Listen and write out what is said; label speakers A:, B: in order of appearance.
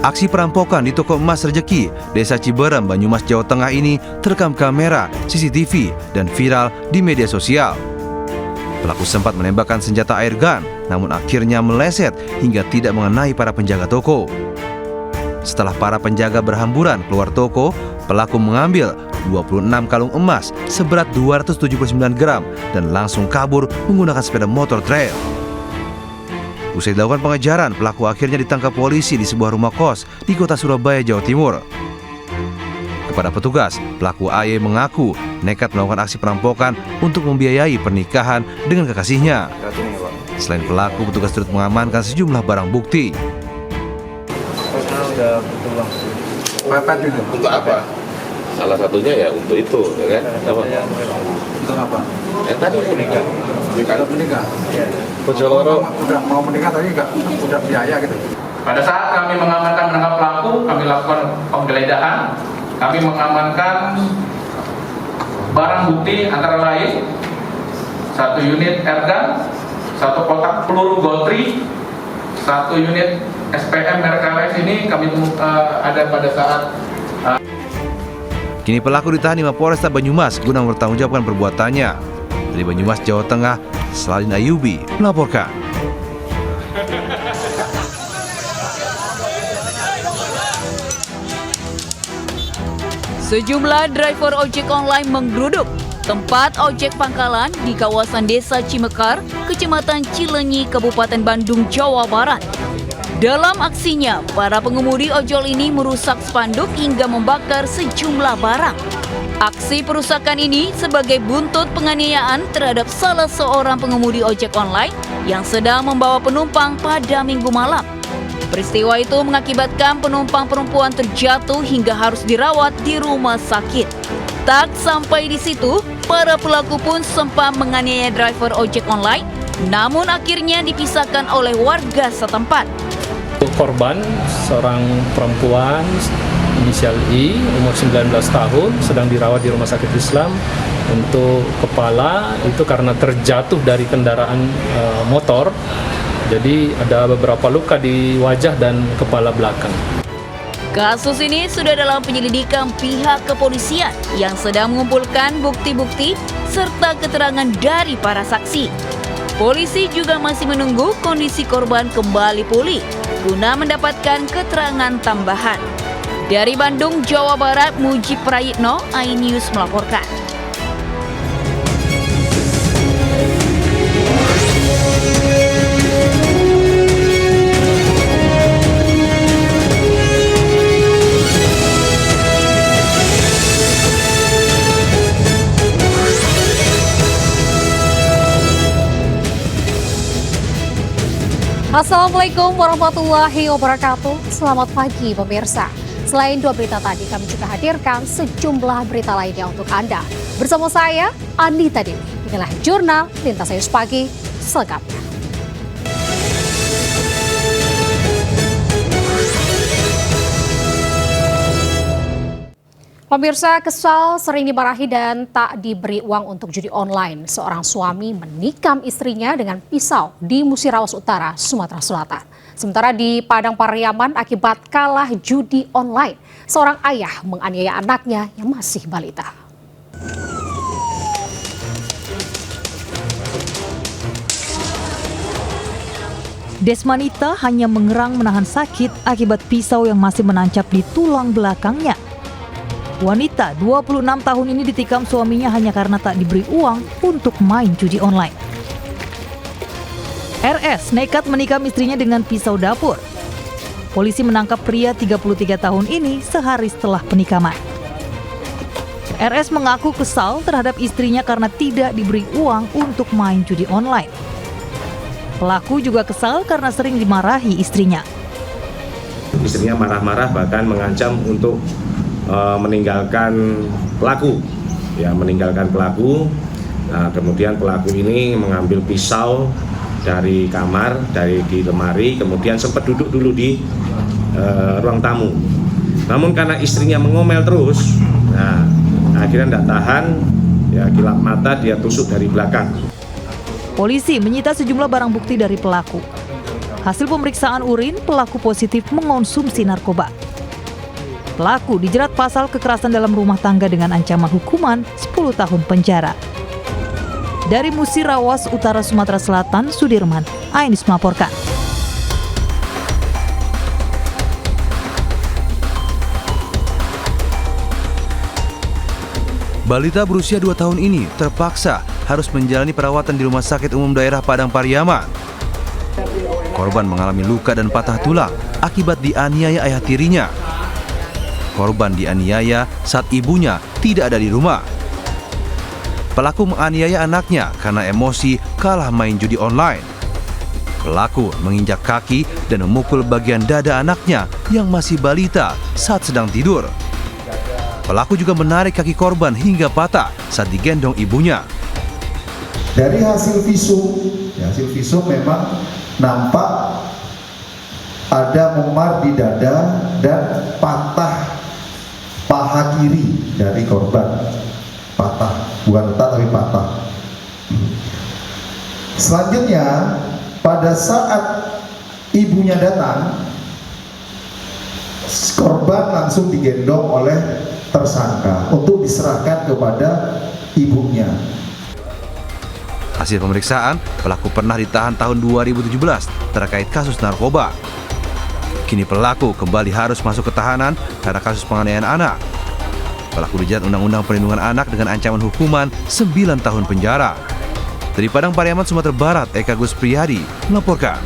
A: Aksi perampokan di toko emas Rejeki, Desa Ciberem, Banyumas, Jawa Tengah ini terekam kamera CCTV dan viral di media sosial. Pelaku sempat menembakkan senjata air gun, namun akhirnya meleset hingga tidak mengenai para penjaga toko. Setelah para penjaga berhamburan keluar toko, pelaku mengambil 26 kalung emas seberat 279 gram dan langsung kabur menggunakan sepeda motor trail. Usai dilakukan pengejaran, pelaku akhirnya ditangkap polisi di sebuah rumah kos di kota Surabaya, Jawa Timur. Kepada petugas, pelaku AY mengaku nekat melakukan aksi perampokan untuk membiayai pernikahan dengan kekasihnya. Selain pelaku, petugas turut mengamankan sejumlah barang bukti.
B: Untuk apa? Salah satunya ya untuk itu, ya kan?
C: Untuk apa?
B: Tadi menikah.
C: Menikah.
B: Bojoloro
C: Udah mau menikah tapi udah biaya gitu.
D: Pada saat kami menangkap pelaku, kami lakukan penggeledahan. Kami mengamankan barang bukti antara lain 1 unit airgun, 1 kotak peluru Goltri, 1 unit SPM merek KWS ini kami ada pada saat
A: Kini pelaku ditahan di Mapolresta Banyumas guna mempertanggungjawabkan perbuatannya. Dari Banyumas, Jawa Tengah, Saladin Ayubi melaporkan.
E: Sejumlah driver ojek online menggeruduk tempat ojek pangkalan di kawasan Desa Cimekar, Kecamatan Cileunyi, Kabupaten Bandung, Jawa Barat. Dalam aksinya, para pengemudi ojol ini merusak spanduk hingga membakar sejumlah barang. Aksi perusakan ini sebagai buntut penganiayaan terhadap salah seorang pengemudi ojek online yang sedang membawa penumpang pada Minggu malam. Peristiwa itu mengakibatkan penumpang perempuan terjatuh hingga harus dirawat di rumah sakit. Tak sampai di situ, para pelaku pun sempat menganiaya driver ojek online, namun akhirnya dipisahkan oleh warga setempat.
F: Korban seorang perempuan inisial I, umur 19 tahun, sedang dirawat di Rumah Sakit Islam. Untuk kepala itu karena terjatuh dari kendaraan motor, jadi ada beberapa luka di wajah dan kepala belakang.
E: Kasus ini sudah dalam penyelidikan pihak kepolisian yang sedang mengumpulkan bukti-bukti serta keterangan dari para saksi. Polisi juga masih menunggu kondisi korban kembali pulih guna mendapatkan keterangan tambahan. Dari Bandung, Jawa Barat, Muji Prayitno, iNews melaporkan.
G: Assalamualaikum warahmatullahi wabarakatuh. Selamat pagi pemirsa. Selain 2 berita tadi, kami juga hadirkan sejumlah berita lainnya untuk Anda. Bersama saya, Anita Dewi. Inilah Jurnal Lintas Ayus Pagi selengkapnya. Pemirsa, kesal, sering dimarahi dan tak diberi uang untuk judi online. Seorang suami menikam istrinya dengan pisau di Musirawas Utara, Sumatera Selatan. Sementara di Padang Pariaman akibat kalah judi online, seorang ayah menganiaya anaknya yang masih balita.
H: Desmanita hanya mengerang menahan sakit akibat pisau yang masih menancap di tulang belakangnya. Wanita 26 tahun ini ditikam suaminya hanya karena tak diberi uang untuk main judi online. RS nekat menikam istrinya dengan pisau dapur. Polisi menangkap pria 33 tahun ini sehari setelah penikaman. RS mengaku kesal terhadap istrinya karena tidak diberi uang untuk main judi online. Pelaku juga kesal karena sering dimarahi istrinya.
I: Istrinya marah-marah bahkan mengancam untuk meninggalkan pelaku. Nah, kemudian pelaku ini mengambil pisau dari kamar, di lemari, kemudian sempat duduk dulu di ruang tamu. Namun karena istrinya mengomel terus, nah akhirnya tidak tahan, ya kilap mata dia tusuk dari belakang.
H: Polisi menyita sejumlah barang bukti dari pelaku. Hasil pemeriksaan urin, pelaku positif mengonsumsi narkoba. Pelaku dijerat pasal kekerasan dalam rumah tangga dengan ancaman hukuman 10 tahun penjara. Dari Musirawas Utara, Sumatera Selatan, Sudirman, Ainis melaporkan.
A: Balita berusia 2 tahun ini terpaksa harus menjalani perawatan di Rumah Sakit Umum Daerah Padang Pariaman. Korban mengalami luka dan patah tulang akibat dianiaya ayah tirinya. Korban dianiaya saat ibunya tidak ada di rumah. Pelaku menganiaya anaknya karena emosi kalah main judi online. Pelaku menginjak kaki dan memukul bagian dada anaknya yang masih balita saat sedang tidur. Pelaku juga menarik kaki korban hingga patah saat digendong ibunya.
J: Dari hasil visum memang nampak ada memar di dada dan patah paha kiri dari korban. Patah, bukan retak tapi patah. Selanjutnya, pada saat ibunya datang, korban langsung digendong oleh tersangka untuk diserahkan kepada ibunya.
A: Hasil pemeriksaan, pelaku pernah ditahan tahun 2017 terkait kasus narkoba. Kini pelaku kembali harus masuk ke tahanan karena kasus penganiayaan anak. Pelaku dijerat Undang-Undang Perlindungan Anak dengan ancaman hukuman 9 tahun penjara. Dari Padang Pariaman, Sumatera Barat, Eka Gus Priyadi melaporkan.